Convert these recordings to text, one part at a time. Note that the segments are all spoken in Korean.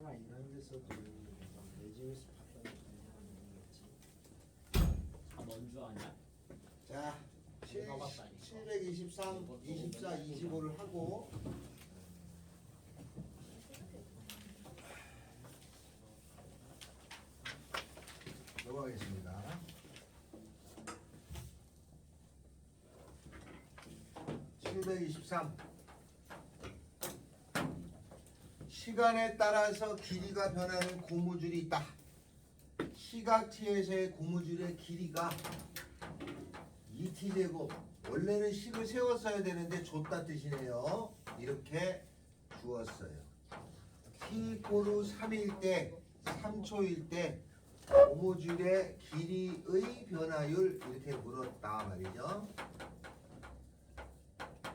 설마 이런 데서도 내 집에서 봤던 거 아니겠지? 다 뭔줄 아냐? 자, 내가 봤다니까. 723, 24, 25를 하고 넘어가겠습니다. (723) 시간에 따라서 길이가 변하는 고무줄이 있다. 시각티에서의 고무줄의 길이가 2t제곱, 원래는 식을 세웠어야 되는데 줬다 뜻이네요. 이렇게 주었어요. t=3일 때, 3초일 때 고무줄의 길이의 변화율 이렇게 물었다 말이죠.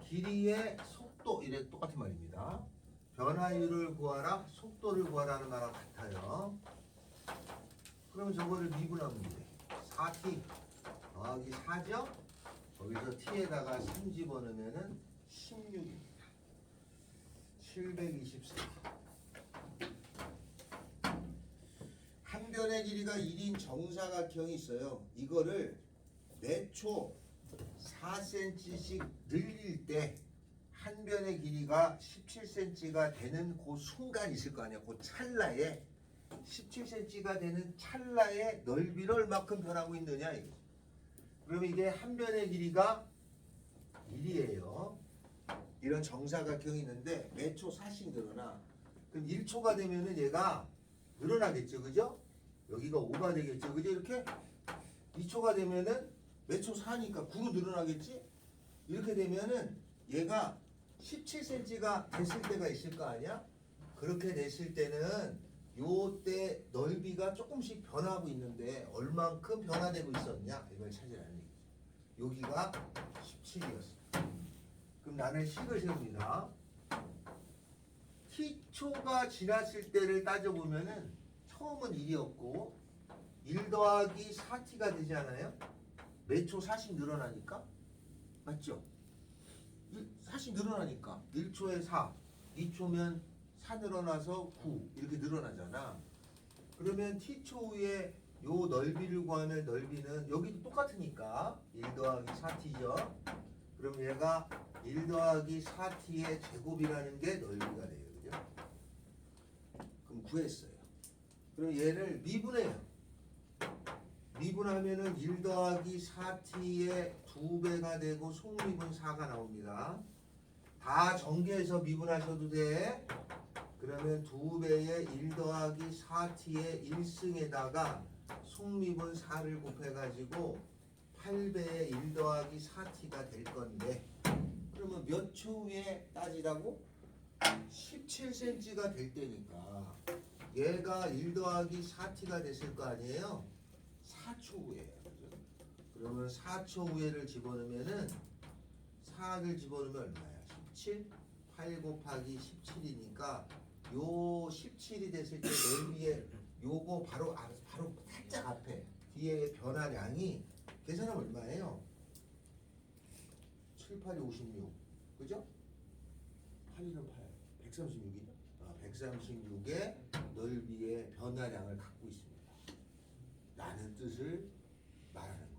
길이의 속도 이래 똑같은 말입니다. 변화율을 구하라, 속도를 구하라는 말과 같아요. 그러면 저거를 미분하면 돼. 4t 더하기 4죠? 거기서 t에다가 3 집어넣으면 16입니다. 724. 한 변의 길이가 1인 정사각형이 있어요. 이거를 매초 4cm씩 늘릴 때 한 변의 길이가 17cm가 되는 그 순간 있을 거 아니야. 그 찰나에 17cm가 되는 찰나에 넓이를 얼마큼 변하고 있느냐 이거. 그러면 이게 한 변의 길이가 1이에요. 이런 정사각형이 있는데 매초 4씩 늘어나. 그럼 1초가 되면은 얘가 늘어나겠죠, 그죠? 여기가 5가 되겠죠, 그죠? 이렇게 2초가 되면은 매초 4니까 9로 늘어나겠지? 이렇게 되면은 얘가 17cm가 됐을 때가 있을 거 아니야? 그렇게 됐을 때는 요때 넓이가 조금씩 변하고 있는데 얼만큼 변화되고 있었냐? 이걸 찾으라는 얘기죠. 여기가 17이었어. 그럼 나는 식을 세웁니다. t초가 지났을 때를 따져보면은 처음은 1이었고 1 더하기 4t가 되지 않아요? 매초 4씩 늘어나니까? 맞죠? 4씩 늘어나니까 1초에 4, 2초면 4 늘어나서 9 이렇게 늘어나잖아. 그러면 t초 후에 요 넓이를 구하면 넓이는 여기도 똑같으니까 1 더하기 4t죠. 그럼 얘가 1 더하기 4t의 제곱이라는 게 넓이가 돼요. 그죠? 그럼 구했어요. 그럼 얘를 미분해요. 미분하면은 1 더하기 4t의 2배가 되고 속미분 4가 나옵니다. 다 전개해서 미분하셔도 돼. 그러면 2배의 1 더하기 4t의 1승에다가 속미분 4를 곱해가지고 8배의 1 더하기 4t가 될 건데 그러면 몇 초 후에 따지라고? 17cm가 될 때니까 얘가 1 더하기 4t가 됐을 거 아니에요? 4초 후에요. 그죠? 그러면 4초 후에를 집어넣으면은 4를 집어넣으면 얼마야? 17? 8 곱하기 17이니까 요 17이 됐을 때 넓이에 요거 바로 살짝 앞에 뒤에 변화량이 계산하면 얼마예요? 7, 8이 56. 그죠? 8이는 8. 136이죠? 136의 넓이의 변화량을 갖고 있습니다. 라는 뜻을 말하는 거예요.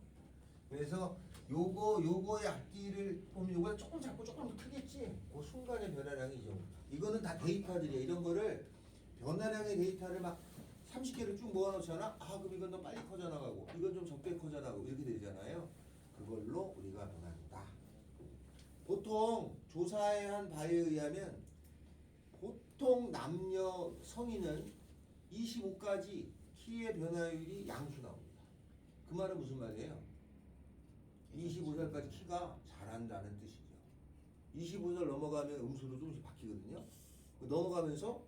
그래서 요거의 앞뒤를 보면 요거가 조금 작고 조금 더 크겠지? 그 순간의 변화량이 이 정도. 이거는 다 데이터들이에요. 이런 거를 변화량의 데이터를 막 30개를 쭉 모아놓잖아? 아, 그럼 이건 더 빨리 커져나가고, 이건 좀 적게 커져나가고, 이렇게 되잖아요. 그걸로 우리가 변한다. 보통 조사에 한 바에 의하면 보통 남녀 성인은 25까지 키의 변화율이 양수 나옵니다. 그 말은 무슨 말이에요? 25살까지 키가 자란다는 뜻이죠. 25살 넘어가면 음수로 조금씩 바뀌거든요. 넘어가면서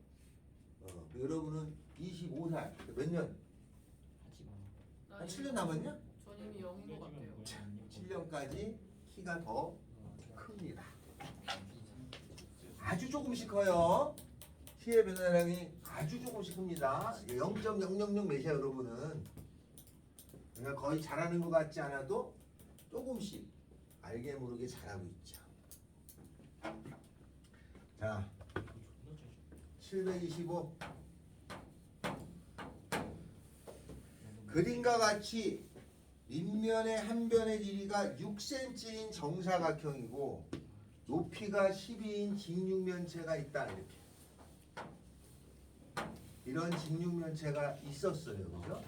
여러분은 25살 몇 년? 한 7년 남았냐? 전 이미 0인 것 같아요. 7년까지 키가 더 큽니다. 아주 조금씩 커요. 키의 변화량이 아주 조금씩 큽니다. 0.000 몇이야 여러분은. 그러니까 거의 잘하는 것 같지 않아도 조금씩 알게 모르게 잘하고 있죠. 자, 725 그림과 같이 밑면의 한 변의 길이가 6cm인 정사각형이고 높이가 12인 직육면체가 있다. 이렇게. 이런 직육면체가 있었어요. 그죠?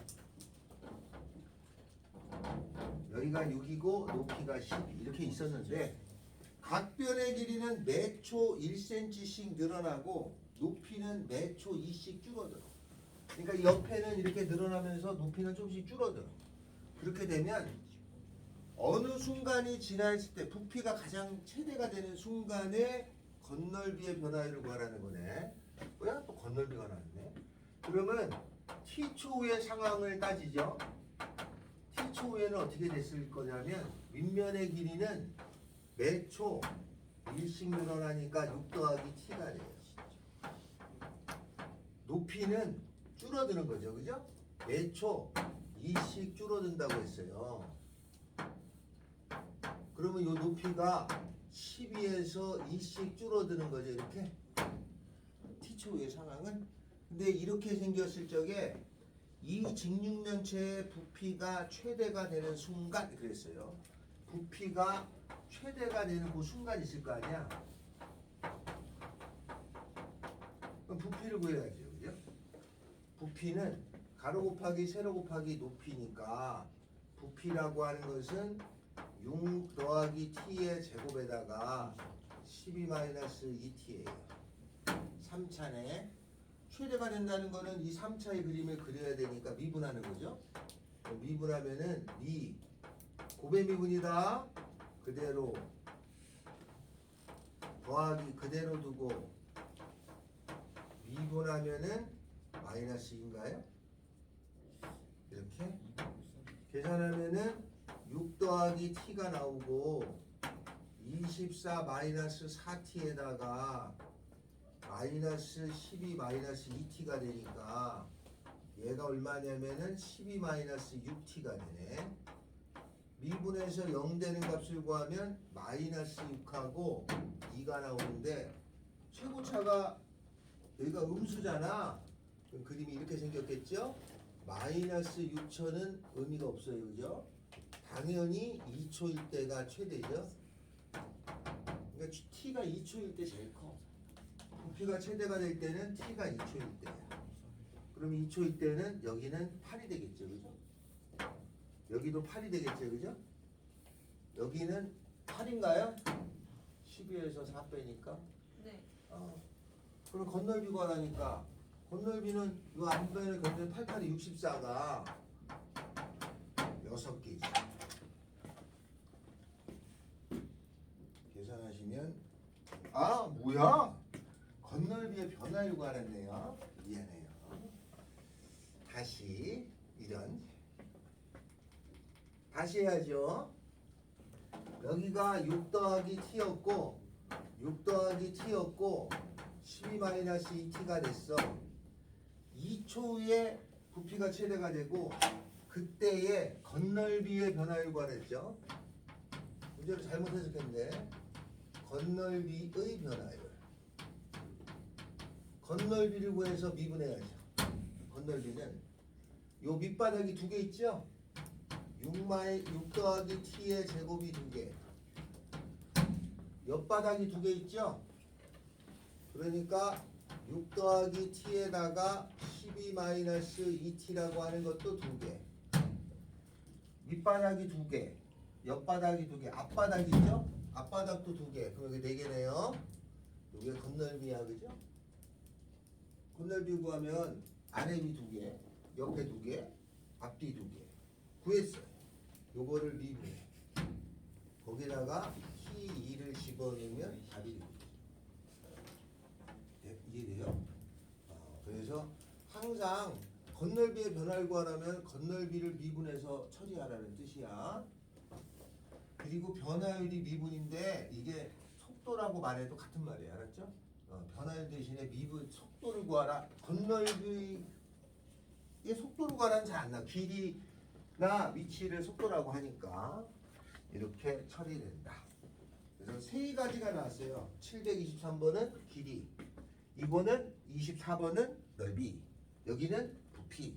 여기가 6이고 높이가 12 이렇게 있었는데 각 변의 길이는 매초 1cm씩 늘어나고 높이는 매초 2씩 줄어들어. 그러니까 옆에는 이렇게 늘어나면서 높이는 조금씩 줄어들어. 그렇게 되면 어느 순간이 지나있을 때 부피가 가장 최대가 되는 순간에 건널비의 변화율을 구하라는 거네. 뭐야? 또 건널비가 나왔네. 그러면 t초 후의 상황을 따지죠. t초 후에는 어떻게 됐을 거냐면 윗면의 길이는 매초 1씩 늘어나니까 6 더하기 t가 돼요. 높이는 줄어드는 거죠. 그죠? 매초 2씩 줄어든다고 했어요. 그러면 이 높이가 12에서 2씩 줄어드는 거죠. 이렇게. t초 후의 상황은. 근데 이렇게 생겼을 적에 이 직육면체의 부피가 최대가 되는 순간 그랬어요. 부피가 최대가 되는 그 순간 있을 거 아니야. 그럼 부피를 구해야죠. 그죠? 부피는 가로 곱하기 세로 곱하기 높이니까 부피라고 하는 것은 6 더하기 t의 제곱에다가 12-2t예요. 3차네. 최대가 된다는 거는 이 3차의 그림을 그려야 되니까 미분하는 거죠. 미분하면은 곱의 미분이다. 그대로 더하기 그대로 두고 미분하면은 마이너스인가요? 이렇게 계산하면은 6 더하기 t가 나오고 24 마이너스 4t에다가 마이너스 12 마이너스 2t가 되니까 얘가 얼마냐면은 12 마이너스 6t가 되네. 미분에서 0 되는 값을 구하면 마이너스 6하고 2가 나오는데 최고차가 여기가 음수잖아. 그럼 그림이 이렇게 생겼겠죠? 마이너스 6천은 의미가 없어요. 그죠? 당연히 2초일 때가 최대죠. 그러니까 t가 2초일 때 제일 커. 부피가 최대가 될 때는 t가 2초일 때야. 그럼 2초일 때는 여기는 8이 되겠죠. 그죠? 여기도 8이 되겠죠. 그죠? 여기는 8인가요? 12에서 4 빼니까? 네. 그럼 건널비 구하라니까 건널비는 이 앞변을 건널 8, 8이 64가 6개지. 계산하시면 뭐야? 건널비의 변화를 구하랬네요. 미안해요. 다시 다시 해야죠. 여기가 6 더하기 t였고 6 더하기 t였고 12 마이너스 2t가 됐어. 2초 후에 부피가 최대가 되고 그때의 건널비의 변화를 구하랬죠. 문제를 잘못 해석했는데 건널비의 변화율. 건널비를 구해서 미분해야죠. 건널비는 요 밑바닥이 2개 있죠? 6 더하기 t의 제곱이 2개. 옆바닥이 2개 있죠? 그러니까 6 더하기 t에다가 12 마이너스 2t라고 하는 것도 2개. 밑바닥이 2개. 옆바닥이 2개. 앞바닥이죠? 앞바닥도 2개. 그럼 여기 4개네요. 이게 건널비야. 그죠? 건널비 구하면 아래비 2개, 옆에 2개, 앞뒤 2개 구했어요. 요거를 미분해. 거기다가 T2를 집어넣으면 답이 됩니다. 네, 이해돼요? 그래서 항상 건널비의 변화를 구하려면 건널비를 미분해서 처리하라는 뜻이야. 그리고 변화율이 미분인데 이게 속도라고 말해도 같은 말이에요. 알았죠? 변화율 대신에 미분 속도를 구하라. 건널비의 속도를 구하라는 잘 안 나. 길이나 위치를 속도라고 하니까 이렇게 처리된다. 그래서 세 가지가 나왔어요. 723번은 길이, 이거는 24번은 넓이, 여기는 부피.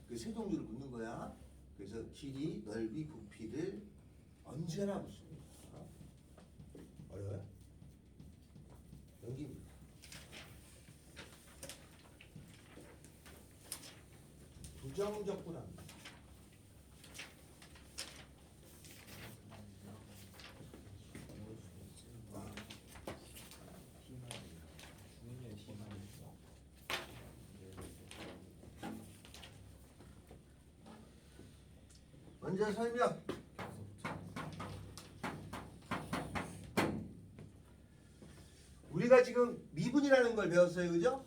그 세 종류를 묻는 거야. 그래서 길이, 넓이, 부피를 언제나 묻습니다. 어려워요? 연기입니다. 부정적분합니다. 먼저 설명. 우리가 지금 미분이라는 걸 배웠어요, 그죠?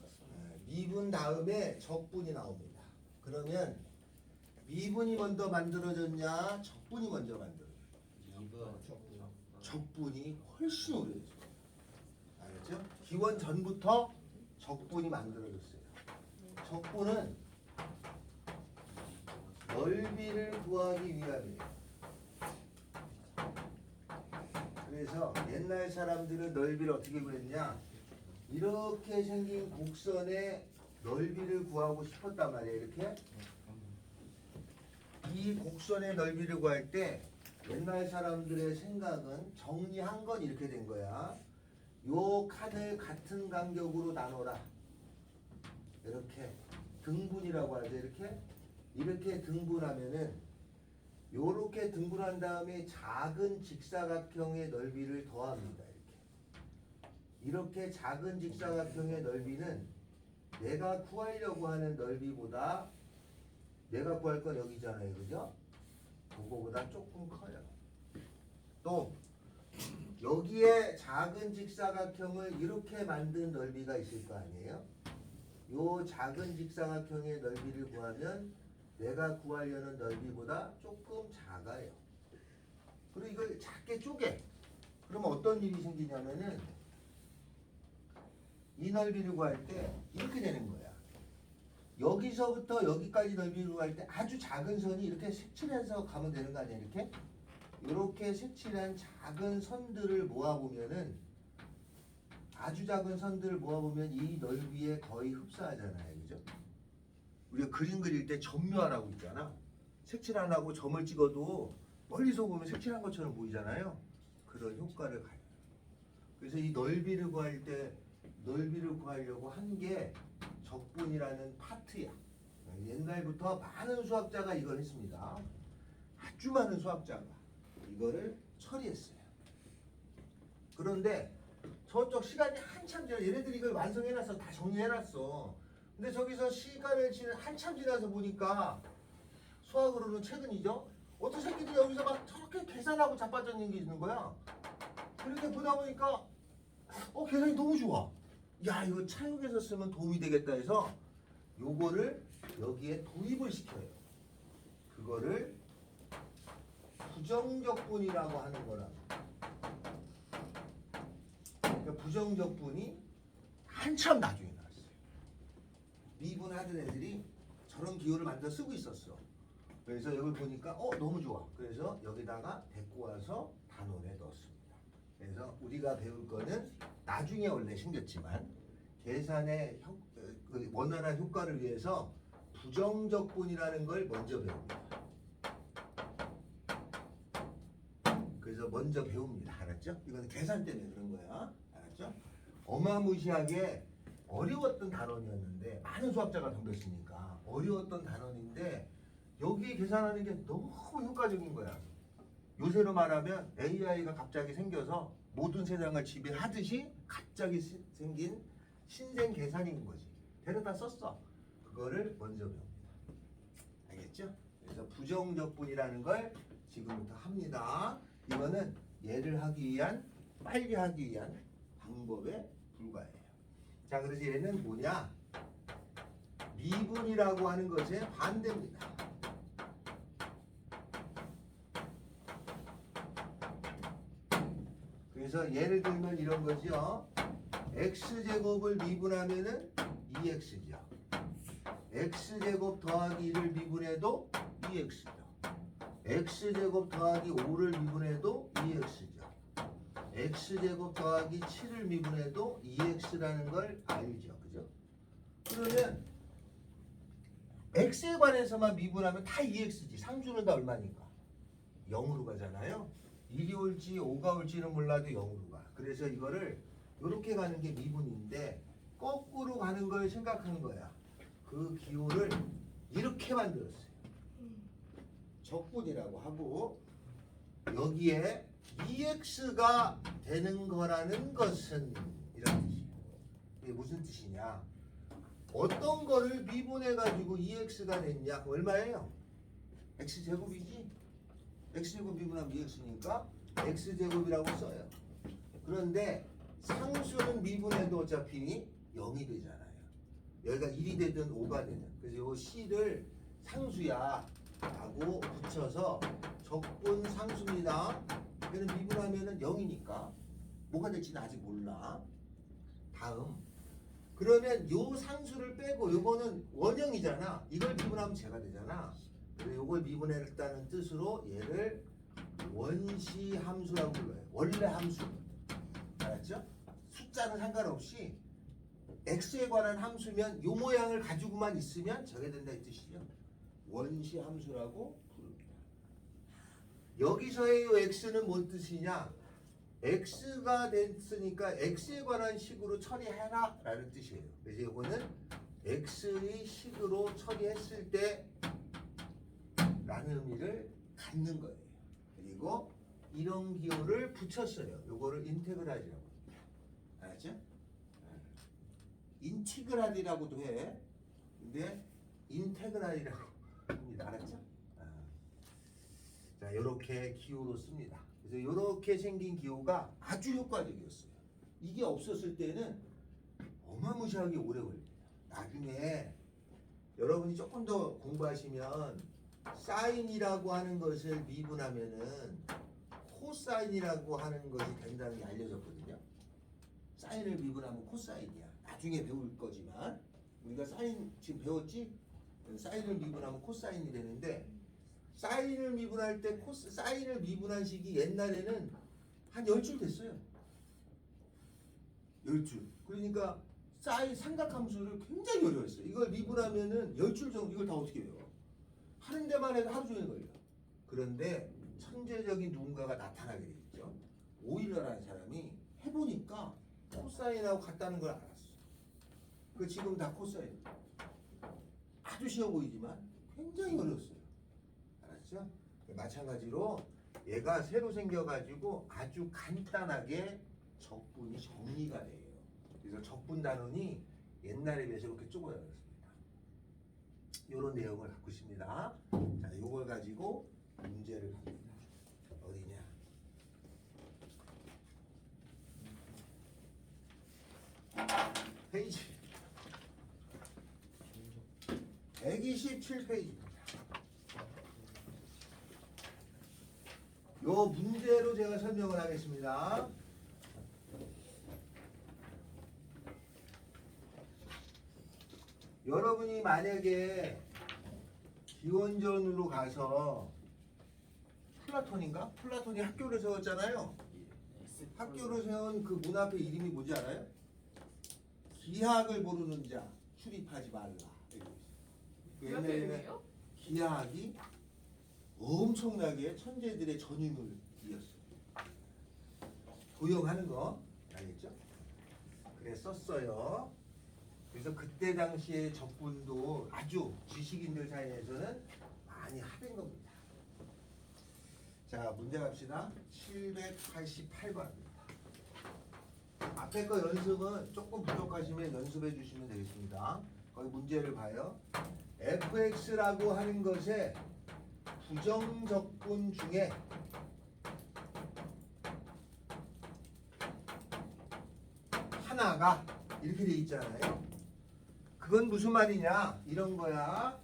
미분 다음에 적분이 나옵니다. 그러면 미분이 먼저 만들어졌냐, 적분이 먼저 만들어졌냐? 적분이 훨씬 오래됐죠. 알겠죠? 기원 전부터 적분이 만들어졌어요. 적분은 넓이를 구하기 위함이에요. 그래서 옛날 사람들은 넓이를 어떻게 구했냐? 이렇게 생긴 곡선의 넓이를 구하고 싶었단 말이에요. 이렇게 이 곡선의 넓이를 구할 때 옛날 사람들의 생각은 정리한 건 이렇게 된 거야. 요 칸을 같은 간격으로 나눠라. 이렇게 등분이라고 하죠. 이렇게 등분하면은 요렇게 등분한 다음에 작은 직사각형의 넓이를 더합니다. 이렇게 작은 직사각형의 넓이는 내가 구하려고 하는 넓이보다 내가 구할 건 여기잖아요. 그죠? 그거보다 조금 커요. 또 여기에 작은 직사각형을 이렇게 만든 넓이가 있을 거 아니에요? 요 작은 직사각형의 넓이를 구하면 내가 구하려는 넓이보다 조금 작아요. 그리고 이걸 작게 쪼개. 그러면 어떤 일이 생기냐면은 이 넓이를 구할 때 이렇게 되는 거야. 여기서부터 여기까지 넓이를 구할 때 아주 작은 선이 이렇게 색칠해서 가면 되는 거 아니야? 이렇게 색칠한 작은 선들을 모아보면은 아주 작은 선들을 모아보면 이 넓이에 거의 흡사하잖아요. 그죠? 우리가 그림 그릴 때 점묘하라고 있잖아. 색칠 안 하고 점을 찍어도 멀리서 보면 색칠한 것처럼 보이잖아요. 그런 효과를 가져요. 그래서 이 넓이를 구할 때 넓이를 구하려고 한 게 적분이라는 파트야. 옛날부터 많은 수학자가 이걸 했습니다. 아주 많은 수학자가 이거를 처리했어요. 그런데 저쪽 시간이 한참 지나 얘네들이 이걸 완성해놨어. 다 정리해놨어. 근데 저기서 시간을 한참 지나서 보니까 수학으로는 최근이죠. 어떤 새끼들이 여기서 막 저렇게 계산하고 자빠져 있는 거야. 그렇게 보다 보니까 계산이 너무 좋아. 야, 이거 차육에서 쓰면 도움이 되겠다 해서 요거를 여기에 도입을 시켜요. 그거를 부정적분이라고 하는 거랍니다. 그러니까 부정적분이 한참 나중에 나왔어요. 미분하던 애들이 저런 기호를 만들어 쓰고 있었어. 그래서 여기 보니까 너무 좋아. 그래서 여기다가 데리고 와서 단원에 넣었습니다. 그래서 우리가 배울 거는 나중에 원래 생겼지만 계산의 원활한 효과를 위해서 부정적분이라는 걸 먼저 배웁니다. 그래서 먼저 배웁니다. 알았죠? 이건 계산 때문에 그런 거야. 알았죠? 어마무시하게 어려웠던 단원이었는데 많은 수학자가 덤볐으니까 어려웠던 단원인데 여기에 계산하는 게 너무 효과적인 거야. 요새로 말하면 AI가 갑자기 생겨서 모든 세상을 지배하듯이 갑자기 생긴 신생 계산인 거지. 데려다 썼어. 그거를 먼저 배웁니다. 알겠죠? 그래서 부정적분이라는 걸 지금부터 합니다. 이거는 얘를 하기 위한, 빨리 하기 위한 방법에 불과해요. 자, 그래서 얘는 뭐냐? 미분이라고 하는 것의 반대입니다. 그래서 예를 들면 이런 거죠. x제곱을 미분하면은 2x죠. x제곱 더하기 1을 미분해도 2x죠. x제곱 더하기 5를 미분해도 2x죠. x제곱 더하기 7을 미분해도 2x라는 걸 알죠. 그죠? 그러면 x에 관해서만 미분하면 다 2x지. 상수는 다 얼마니까? 0으로 가잖아요. 1이 올지 5가 올지는 몰라도 0으로 가. 그래서 이거를 이렇게 가는 게 미분인데 거꾸로 가는 걸 생각하는 거야. 그 기호를 이렇게 만들었어요. 적분이라고 하고 여기에 2x가 되는 거라는 것은 이런 뜻이에요. 이게 무슨 뜻이냐? 어떤 거를 미분해가지고 2x가 됐냐? 얼마예요? x제곱이지? x제곱 미분하면 2x니까 x제곱이라고 써요. 그런데 상수는 미분해도 어차피 0이 되잖아요. 여기가 1이 되든 5가 되든. 그래서 이 c를 상수야 라고 붙여서 적분 상수입니다. 얘는 미분하면은 0이니까 뭐가 될지는 아직 몰라. 다음. 그러면 요 상수를 빼고 요거는 원형이잖아. 이걸 미분하면 제가 되잖아. 그래서 요걸 미분했다는 뜻으로 얘를 원시 함수라고 불러요. 원래 함수. 알았죠? 숫자는 상관없이 x에 관한 함수면 요 모양을 가지고만 있으면 저게 된다 이 뜻이죠. 원시 함수라고 부릅니다. 여기서의 요 x는 뭔 뜻이냐? x가 됐으니까 x에 관한 식으로 처리해라 라는 뜻이에요. 그래서 이거는 x의 식으로 처리했을 때 라는 의미를 갖는 거예요. 그리고 이런 기호를 붙였어요. 요거를 인테그랄이라고 합니다. 알았죠? 인티그랄이라고도 해. 근데 인테그랄이라고 합니다. 알았죠? 자, 요렇게 기호로 씁니다. 그래서 요렇게 생긴 기호가 아주 효과적이었어요. 이게 없었을 때는 어마무시하게 오래 걸립니다. 나중에 여러분이 조금 더 공부하시면 사인이라고 하는 것을 미분하면은 코사인이라고 하는 것이 된다는 게 알려졌거든요. 사인을 미분하면 코사인이야. 나중에 배울 거지만 우리가 사인 지금 배웠지? 사인을 미분하면 코사인이 되는데 사인을 미분할 때 사인을 미분한 식이 옛날에는 한 10줄 됐어요. 10줄. 그러니까 사인 삼각함수를 굉장히 어려웠어요. 이걸 미분하면은 10줄 정도 이걸 다 어떻게 외워? 하는 데만 해도 하루 종일 걸려. 그런데 천재적인 누군가가 나타나게 되겠죠. 오일러라는 사람이 해보니까 코사인하고 같다는 걸 알았어. 그 지금 다 코사인. 아주 쉬워 보이지만 굉장히 어려웠어요. 알았죠? 마찬가지로 얘가 새로 생겨가지고 아주 간단하게 적분이 정리가 돼요. 그래서 적분 단원이 옛날에 비해서 이렇게 쪼그라졌습니다. 이런 내용을 갖고 있습니다. 자, 이걸 가지고 문제를 갑니다. 어디냐? 페이지 127페이지입니다. 요 문제로 제가 설명을 하겠습니다. 여러분이 만약에 기원전으로 가서 플라톤인가? 플라톤이 학교를 세웠잖아요. 학교를 세운 그 문 앞에 이름이 뭐지 알아요? 기하학을 모르는 자 출입하지 말라. 옛날에는 기하학이 엄청나게 천재들의 전임을 이었어요. 도용하는 거 알겠죠? 그래 썼어요. 그래서 그때 당시에 적분도 아주 지식인들 사이에서는 많이 하던 겁니다. 자, 문제 갑시다. 788번입니다. 앞에 거 연습은 조금 부족하시면 연습해 주시면 되겠습니다. 거기 문제를 봐요. fx라고 하는 것의 부정적분 중에 하나가 이렇게 돼 있잖아요. 그건 무슨 말이냐? 이런 거야.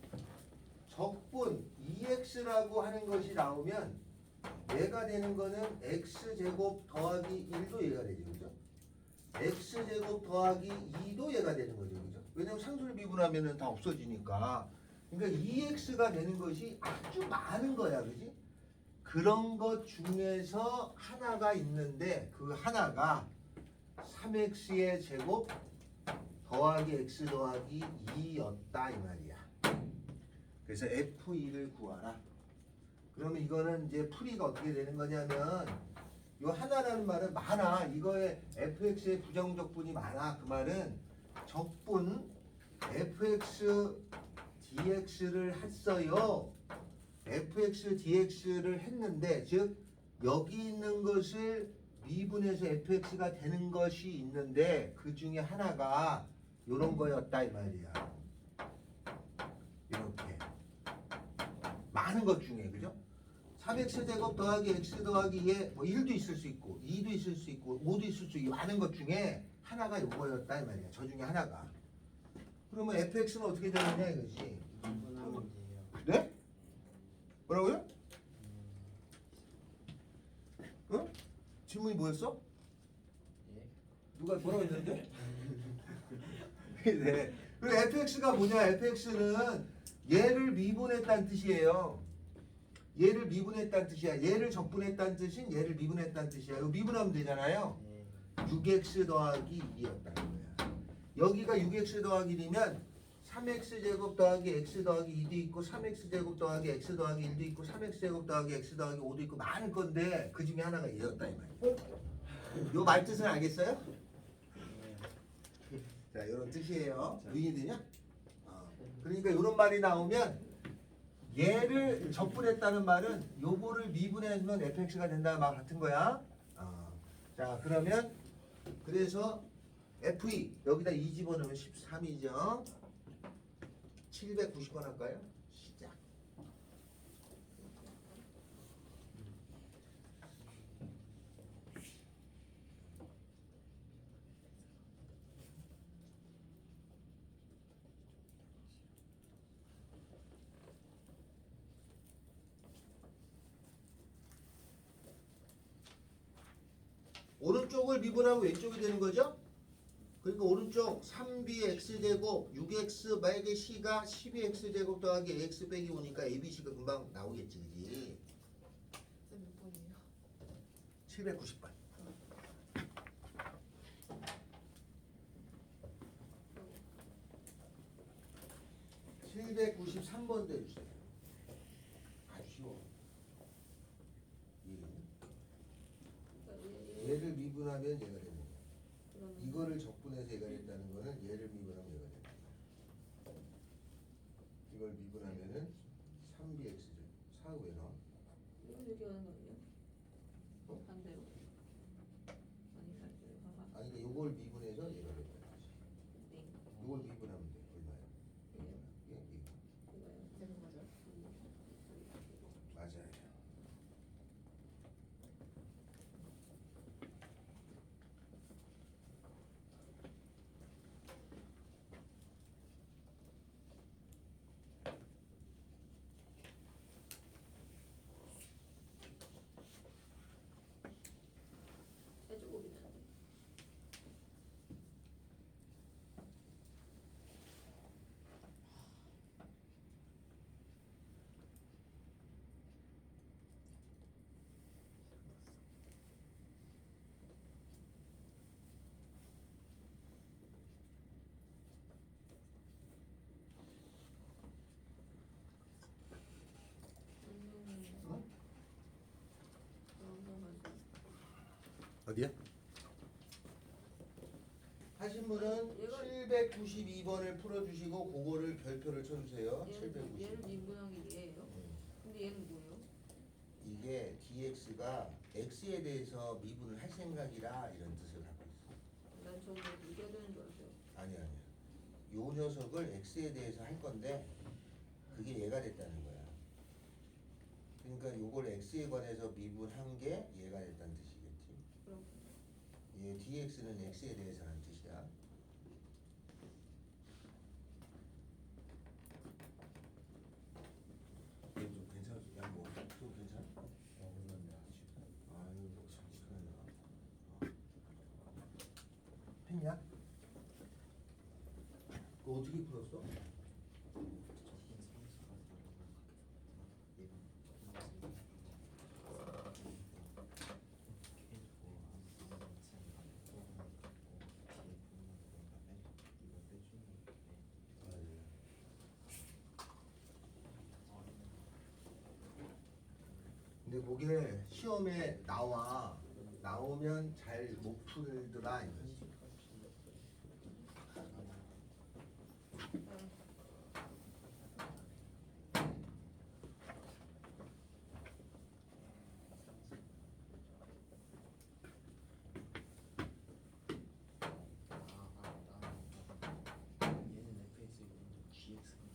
적분 2x라고 하는 것이 나오면 얘가 되는 거는 x제곱 더하기 1도 얘가 되죠. 그죠? x제곱 더하기 2도 얘가 되는 거죠. 그죠? 왜냐면 상수를 미분하면 다 없어지니까. 그러니까 2x가 되는 것이 아주 많은 거야. 그지? 그런 것 중에서 하나가 있는데 그 하나가 3x의 제곱 더하기 x 더하기 2였다 이 말이야. 그래서 F2를 구하라. 그러면 이거는 이제 풀이가 어떻게 되는 거냐면 요 하나라는 말은 많아. 이거에 fx의 부정적분이 많아. 그 말은 적분 fx dx를 했어요. fx dx를 했는데 즉 여기 있는 것을 미분해서 fx가 되는 것이 있는데 그 중에 하나가 요런 거였다 이 말이야. 이렇게 많은 것 중에 그죠? 3x 제곱 더하기 x 더하기 2에 뭐 1도 있을 수 있고 2도 있을 수 있고 5도 있을 수 있고 많은 것 중에 하나가 요거였다 이 말이야. 저 중에 하나가. 그러면 fx는 어떻게 되느냐 이거지. 분하면 돼요. 네? 뭐라고요? 응? 질문이 뭐였어? 예. 누가 뭐라고 했는데? 네. 그리고 fx가 뭐냐? fx는 얘를 미분했다는 뜻이에요. 얘를 미분했다는 뜻이야. 얘를 적분했다는 뜻인 얘를 미분했다는 뜻이야. 이거 미분하면 되잖아요. 네. 6x 더하기 1이었다는 거야. 여기가 6x 더하기 1이면 3x 제곱 더하기 x 더하기 2도 있고 3x 제곱 더하기 x 더하기 1도 있고 3x 제곱 더하기 x 더하기 5도 있고 많을 건데 그 중에 하나가 얘였다 이 말이야. 요 말뜻은 알겠어요? 자, 이런 뜻이에요. 의인되냐? 그러니까 이런 말이 나오면 얘를 적분했다는 말은 요거를 미분해주면 fx가 된다는 말 같은 거야. 자, 그러면 그래서 f2 여기다 2 집어넣으면 13이죠. 790번 할까요? 시작. 오른쪽을 미분하면 왼쪽이 되는 거죠? 그러니까 오른쪽 3bx제곱 6x 마이너스 c가 12x제곱 더하기 ax 빼기 5니까 abc가 금방 나오겠지 그지? 몇 번이에요? 790번. 793번 대주세요. 아주 쉬워. 얘를 미분하면 얘가 되는 거야. 이거를 적분해서 얘가 된다는 거는 얘를 미분하면 얘가 된다. 이걸 미분하면은 3bx죠. 4가 왜 나와? 이걸 얘기하는 거 아니에요? 어? 반대로? 아니 반대로 봐봐. 아니 그러니까 이걸 미분해서 얘가 된다는 거지. 네. 이걸 미분하면 돼. 얼마야? 왜요? 예, 이거. 이거요. 되는 거죠? 맞아요. 해주고 있는데. 어? 넘어가서 어디야? 하신 분은 792번을 풀어주시고 그거를 별표를 쳐주세요. 얘를 790. 미분하기 얘예요. 근데 얘는 뭐예요? 이게 dx가 x에 대해서 미분을 할 생각이라 이런 뜻을 갖고 있어. 난 저거 이겨야 되는 줄 알았어요. 아니야. 요 녀석을 x에 대해서 할 건데 그게 얘가 됐다는 거야. 그러니까 요걸 x에 관해서 미분한 게 얘가 됐다는 뜻이겠지. 그럼 얘 dx는 x에 대해서 하는 뜻이야. 얘좀 괜찮아? 야, 좀 괜찮아? 아유, 참 큰일 나. 했냐? 그거 어떻게 풀었어? 근데 그게 시험에 나오면 잘 못 풀더라 이거지. 얘는 fx이고 gx가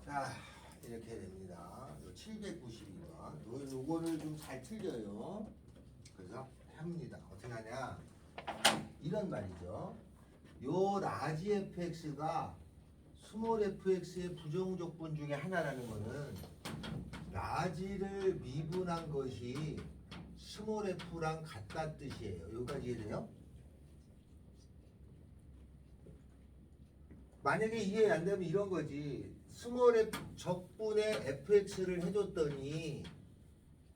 자, 이렇게 됩니다. 792번. 요거를 좀 잘 틀려요. 그래서 합니다. 어떻게 하냐? 이런 말이죠. 요 라지 fx가 스몰 fx의 부정조건 중에 하나라는 거는 라지를 미분한 것이 스몰 f랑 같다는 뜻이에요. 여기까지 이해돼요? 만약에 이해 안 되면 이런 거지. 스몰 f 적분의 fx를 해줬더니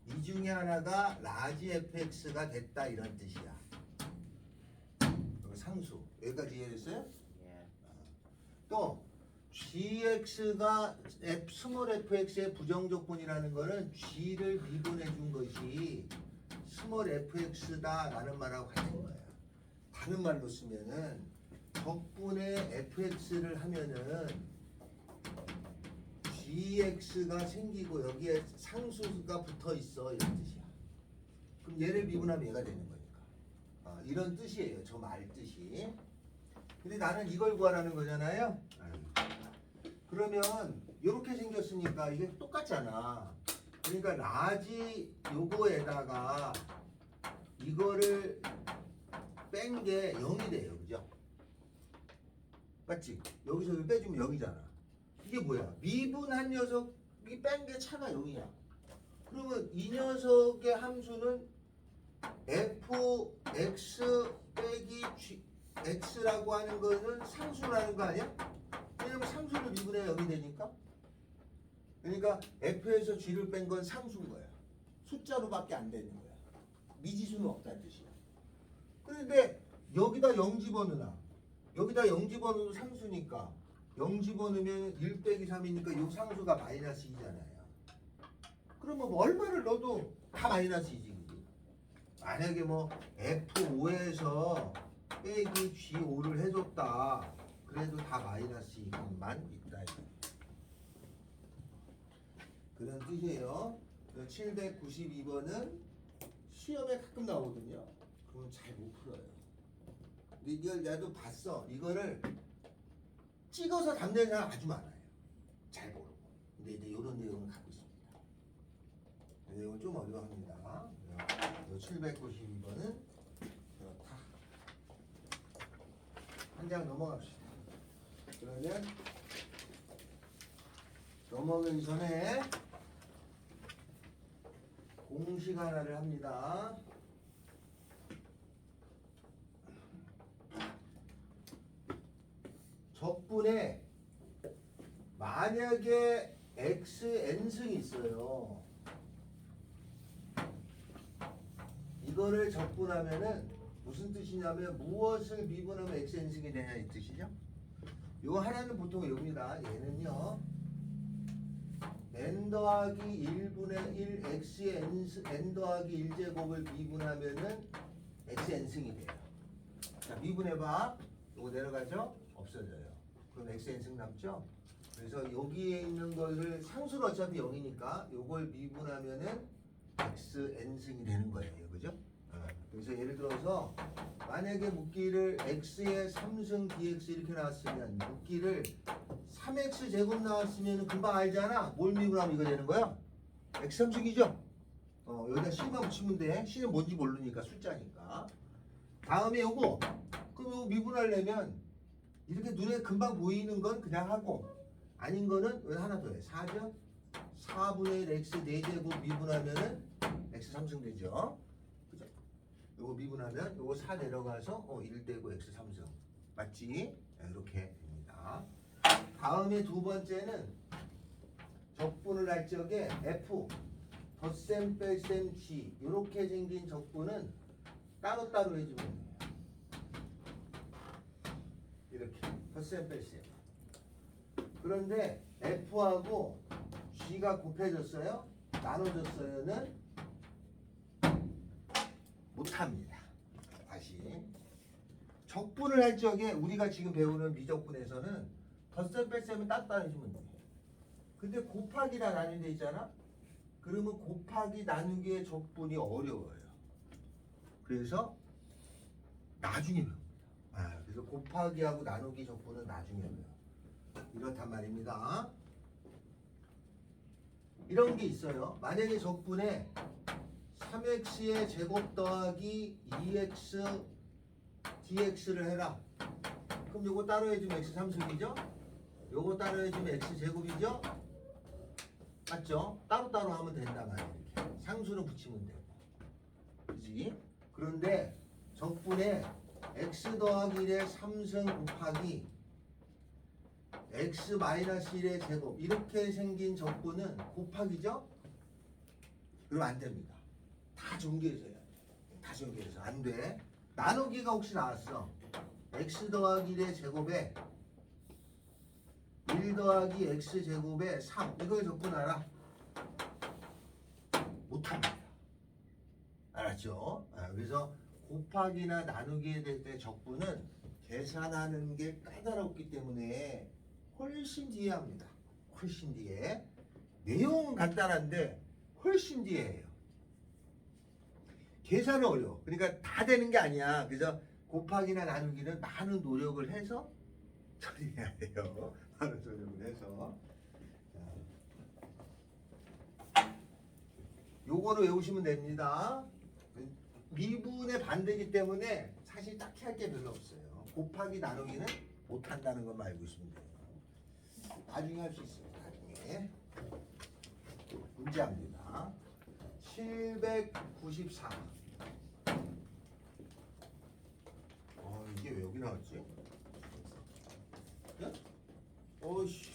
이 중에 하나가 라지 fx가 됐다 이런 뜻이야. 여기 상수. 여기까지 이해됐어요? 예. 또 gx가 스몰 fx의 부정조건이라는 거는 g를 미분해 준 것이 스몰 fx다 라는 말하고 같은 거야. 다른 말로 쓰면은 적분의 fx를 하면은 gx가 생기고 여기에 상수가 붙어 있어 이런 뜻이야. 그럼 얘를 미분하면 얘가 되는 거니까. 이런 뜻이에요. 저 말 뜻이. 근데 나는 이걸 구하라는 거잖아요. 그러면 이렇게 생겼으니까 이게 똑같잖아. 그러니까 라지 요거에다가 이거를 뺀 게 0이 돼요. 그죠? 맞지? 여기서 이걸 빼주면 0이잖아. 이게 뭐야? 미분한 녀석이 뺀 게 차가 0이야. 그러면 이 녀석의 함수는 fx 빼기 x라고 하는 거는 상수라는 거 아니야? 왜냐면 상수를 미분해 0이 되니까. 그러니까 f에서 g를 뺀 건 상수인 거야. 숫자로밖에 안 되는 거야. 미지수는 없다는 뜻이야. 그런데 여기다 0 집어넣으나 여기다 0 집어넣어도 상수니까 0 집어넣으면 1 빼기 3이니까 이 상수가 마이너스 2잖아요. 그러면 뭐 얼마를 넣어도 다 마이너스 2지. 만약에 뭐 F5에서 빼기 G5를 해줬다. 그래도 다 마이너스 2만 있다. 그런 뜻이에요. 792번은 시험에 가끔 나오거든요. 그러면 잘 못 풀어요. 근데 이걸 나도 봤어. 이거를 찍어서 담는 사람 아주 많아요. 잘 모르고. 근데 이제 이런 내용을 갖고 있습니다. 이 내용은 좀 어려워합니다. 792번은 그렇다. 한 장 넘어갑시다. 그러면 넘어가기 전에 공식 하나를 합니다. 적분에 만약에 xn승이 있어요. 이거를 적분하면은 무슨 뜻이냐면 무엇을 미분하면 xn승이 되냐 이 뜻이죠. 요 하나는 보통 여기다. 얘는요 n 더하기 1분의 1 x의 n 더하기 1제곱을 미분하면은 xn승이 돼요. 자 미분해봐. 요거 내려가죠? 없어져요. 그럼 xn승 남죠? 그래서 여기에 있는 거를 상수는 어차피 0이니까 요걸 미분하면은 xn승이 되는 거예요. 그죠? 그래서 예를 들어서 만약에 묶기를 x의 3승 dx 이렇게 나왔으면 묶기를 3x 제곱 나왔으면 금방 알잖아. 뭘 미분하면 이거 되는 거야? x 3승이죠? 여기다 c만 붙이면 돼. c는 뭔지 모르니까 숫자니까. 다음에 요거 그럼 요거 미분하려면 이렇게 눈에 금방 보이는 건 그냥 하고 아닌 거는 왜 하나 더해 4죠? 4분의 1 x 4제곱 미분하면은 x 3승 되죠. 그죠? 요거 미분하면 요거 4 내려가서 1 되고 x 3승 맞지? 네, 이렇게 됩니다. 다음에 두 번째는 적분을 할 적에 f 덧셈 뺄셈 g 이렇게 생긴 적분은 따로따로 해주면 돼요. 이렇게 덧셈 뺄셈. 그런데 f하고 g가 곱해졌어요? 나눠졌어요는 못합니다. 다시 적분을 할 적에 우리가 지금 배우는 미적분에서는 덧셈 뺄셈은 따로따로 해주면 돼요. 근데 곱하기라 나눈 데 있잖아? 그러면 곱하기 나누기의 적분이 어려워요. 그래서 나중에 배웁니다. 그래서 곱하기하고 나누기 적분은 나중에 배워요. 이렇단 말입니다. 이런 게 있어요. 만약에 적분에 3x의 제곱 더하기 2x dx를 해라. 그럼 요거 따로 해주면 x 3승이죠? 요거 따로 해주면 x 제곱이죠? 맞죠? 따로따로 하면 된다 말이야. 이렇게 상수는 붙이면 되고. 그지? 그런데 적분에 x 더하기 1의 3승 곱하기 x 마이너스 1의 제곱 이렇게 생긴 적분은 곱하기죠? 그럼 안 됩니다. 다 전개해서 해야 돼. 다 전개해서 안 돼. 나누기가 혹시 나왔어. x 더하기 1의 제곱에 1 더하기 x 제곱에 3 이걸 적분하라. 못합니다. 알았죠? 그래서 곱하기나 나누기에 될 때 적분은 계산하는 게 까다롭기 때문에 훨씬 뒤에 합니다. 훨씬 뒤에. 내용은 간단한데 훨씬 뒤에 해요. 계산은 어려워. 그러니까 다 되는 게 아니야. 그래서 곱하기나 나누기는 많은 노력을 해서 처리해야 돼요. 많은 노력을 해서. 요거를 외우시면 됩니다. 미분의 반대이기 때문에 사실 딱히 할 게 별로 없어요. 곱하기 나누기는 못한다는 것만 알고 있으면 돼요. 나중에 할 수 있어요. 나중에. 문제합니다. 794. 이게 왜 여기 나왔지? 네? 어이씨.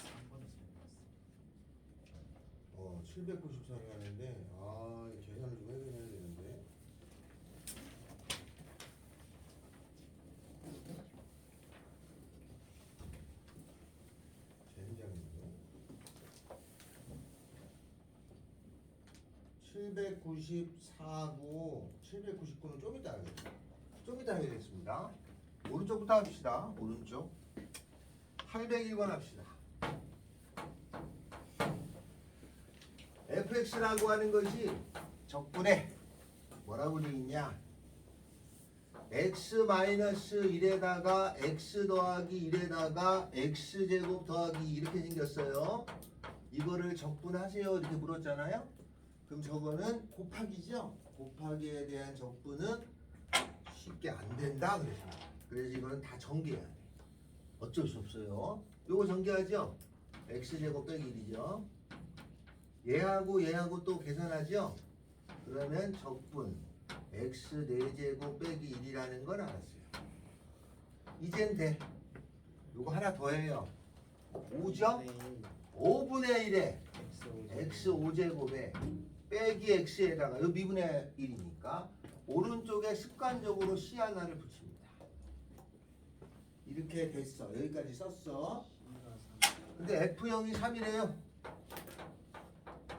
794를 하는데 계산을 좀 해야 되는데. 젠장이네. 794고 799는 좀 이따 하겠습니다. 좀 이따 하겠습니다. 오른쪽부터 합시다. 오른쪽 801번 합시다. fx라고 하는 것이 적분에 뭐라고 되어 있냐? x-1에다가 x 더하기 1에다가 x제곱 더하기 이렇게 생겼어요. 이거를 적분하세요 이렇게 물었잖아요. 그럼 저거는 곱하기죠. 곱하기에 대한 적분은 쉽게 안 된다 그랬습니다. 그래서 이거는 다 전개해야 돼. 어쩔 수 없어요. 요거 전개하죠. x제곱 빼기 1이죠. 얘하고 또 계산하죠. 그러면 적분 x 4제곱 빼기 1이라는 걸 알았어요. 이젠 돼. 요거 하나 더 해요. 5죠? 5분의 1에 x 5제곱에 빼기 x에다가 요 미분의 1이니까 오른쪽에 습관적으로 c 하나를 붙입니다. 이렇게 됐어. 여기까지 썼어. 근데 f형이 3이래요.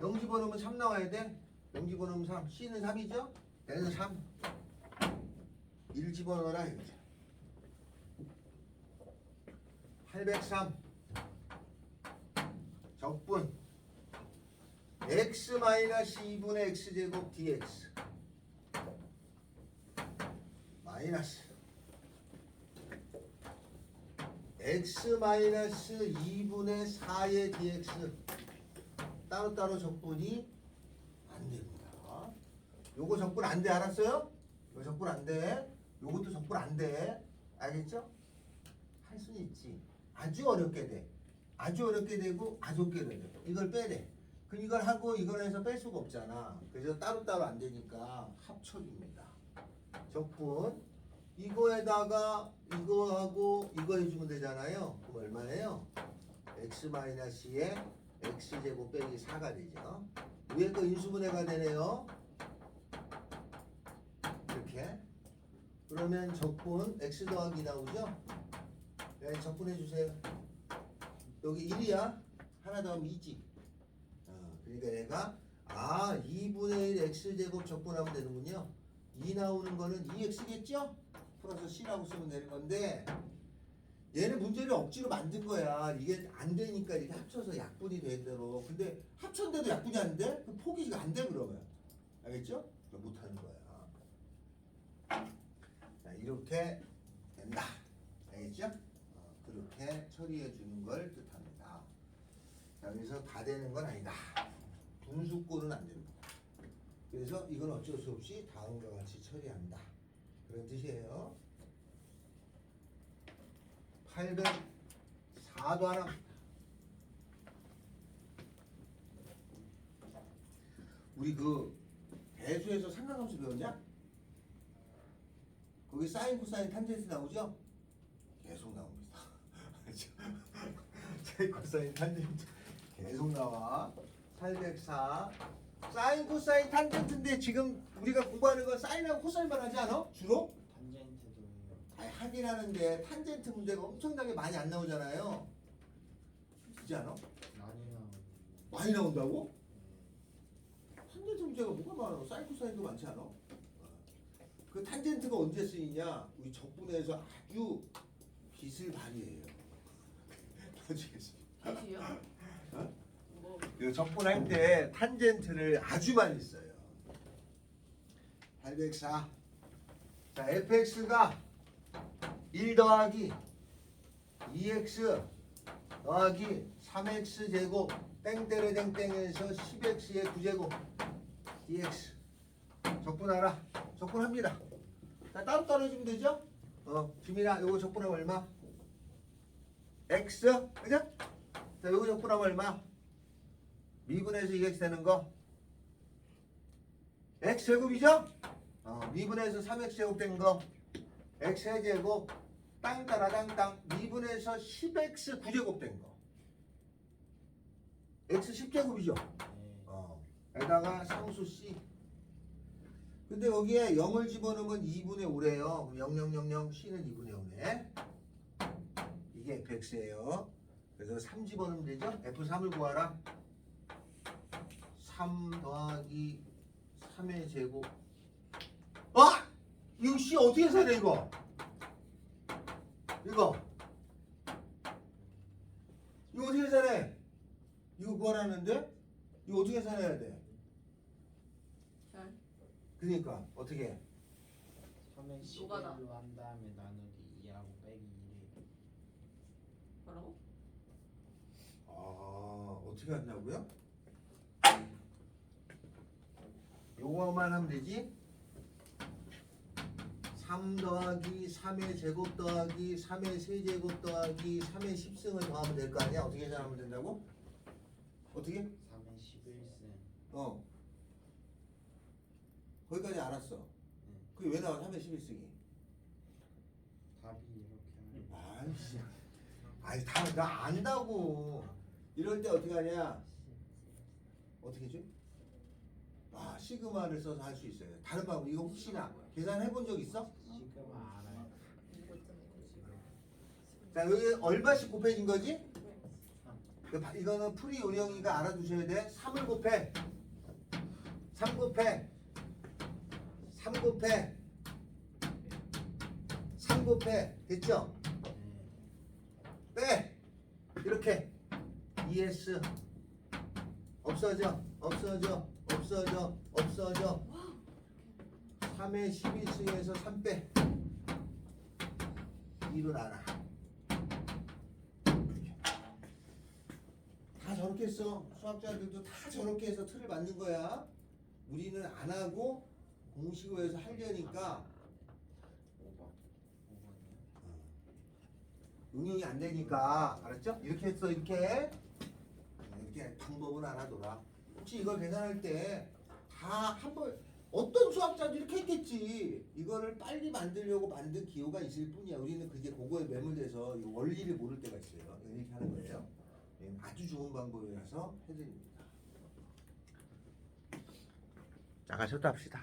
0 집어넣으면 3 나와야 돼. 0 집어넣으면 3. C는 3이죠? 그래서 3. 1 집어넣어라 이거죠. 803. 적분 x-2분의 x제곱 dx 마이너스 x-2분의 4의 dx 따로따로 적분이 안 됩니다. 요거 적분 안 돼. 알았어요? 요거 적분 안 돼. 요것도 적분 안 돼. 알겠죠? 할 수는 있지. 아주 어렵게 돼. 아주 어렵게 되고 아주 어렵게 돼. 이걸 빼래. 그럼 이걸 하고 이걸 해서 뺄 수가 없잖아. 그래서 따로따로 안 되니까 합쳐줍니다. 적분 이거에다가 이거하고 이거 해주면 되잖아요. 그럼 얼마예요? x-2에 x제곱 빼기 4가 되죠. 위에 거 인수분해가 되네요. 이렇게. 그러면 적분 x 더하기 나오죠? 네, 적분해 주세요. 여기 1이야. 하나 더하면 2지. 그러니까 얘가 2분의 1 x제곱 적분하면 되는군요. 2 나오는 거는 2x겠죠? 플러스 c라고 쓰면 되는 건데 얘는 문제를 억지로 만든 거야. 이게 안 되니까 이렇게 합쳐서 약분이 된 대로. 근데 합쳤는데도 약분이 안 돼? 그 포기가 안 돼 그러면. 알겠죠? 못 하는 거야. 자, 이렇게 된다. 알겠죠? 그렇게 처리해 주는 걸 뜻합니다. 자, 그래서 다 되는 건 아니다. 분수꼴은 안 됩니다. 그래서 이건 어쩔 수 없이 다음과 같이 처리한다. 그런 뜻이에요. 804도 하나. 우리 그 배수에서 삼각함수 배웠냐? 거기 사인, 코사인, 탄젠트 나오죠? 계속 나옵니다. 사인, 코사인, 탄젠트 계속 나와. 804 사인, 코사인, 탄젠트인데 지금 우리가 공부하는 건 사인하고 코사인만 하지 않아? 주로? 탄젠트도 해요. 아니, 하긴 하는데 탄젠트 문제가 엄청나게 많이 안 나오잖아요. 그렇지 않아? 많이 나오는데. 많이 나온다고? 네. 탄젠트 문제가 뭐가 많아? 사인, 코사인도 많지 않아? 그 탄젠트가 언제 쓰이냐? 우리 적분에서 아주 빛을 발휘해요. 아시겠습니까? 빛이요? 어? 뭐 그 적분할 때 탄젠트를 아주 많이 써요. 804. 자, fx가 1 더하기 2x 더하기 3x 제곱 땡때레땡땡에서 10x의 9제곱 dx 적분하라. 적분합니다. 자, 따로따로 해주면 되죠? 지민아, 요거 적분하면 얼마? x, 그죠? 자, 요거 적분하면 얼마? 미분해서 2x 되는 거 x제곱이죠? 미분해서 3x제곱 된 거 x제곱 땅 따라 땅땅 미분해서 10x 9제곱 된 거 x 10제곱이죠? 네. 에다가 상수 c 근데 여기에 0을 집어넣으면 2분의 5래요. 그럼 0000 c는 2분의 5네. 이게 fx예요. 그래서 3 집어넣으면 되죠? f3을 구하라. 3 더하기 3의 제곱. 이거 C 어떻게 해야 돼 이거? 이거 어떻게 해야 이거 구하라는데? 이거 어떻게 해야 돼? 잘. 그러니까 어떻게 해? 3에 노가다. 11로 한 다음에 나누기 2하고 빼기 1에 뭐라고? 어떻게 한다고요? 요거만 하면 되지? 3 더하기 3의 제곱 더하기 3의 세제곱 더하기 3의 10승을 더하면 될 거 아니야? 어떻게 계산하면 된다고? 어떻게? 3에 11승. 거기까지 알았어. 그게 왜 나와? 3의 11승이? 답이 이렇게 하면 아이씨. 아이 나 안다고. 이럴 때 어떻게 하냐? 어떻게 줘? 시그마를 써서 할 수 있어요. 다른 방법 이거 혹시나 계산해 본 적 있어? 지금은 알아요. 이거 있잖아요. 자 여기 얼마씩 곱해진 거지? 이거는 풀이 요령이가 알아두셔야 돼. 3을 곱해. 3 곱해. 3 곱해. 3 곱해. 됐죠? 네. 빼. 이렇게. ES. 없어져. 3의 11승에서 3 빼. 2로 나눠. 다 저렇게 써. 수학자들도 다 저렇게 해서 틀을 만든 거야. 우리는 안 하고 공식으로 해서 하려니까 5번이요? 응용이 안 되니까 알았죠? 이렇게 했어 이렇게 방법은 알아둬라. 혹시 이걸 계산할 때 다 한번 어떤 수학자도 이렇게 했겠지. 이거를 빨리 만들려고 만든 기호가 있을 뿐이야. 우리는 그게 그거에 매몰돼서 이 원리를 모를 때가 있어요. 이렇게 하는 거예요. 아주 좋은 방법이라서 해드립니다. 나가셔도 합시다.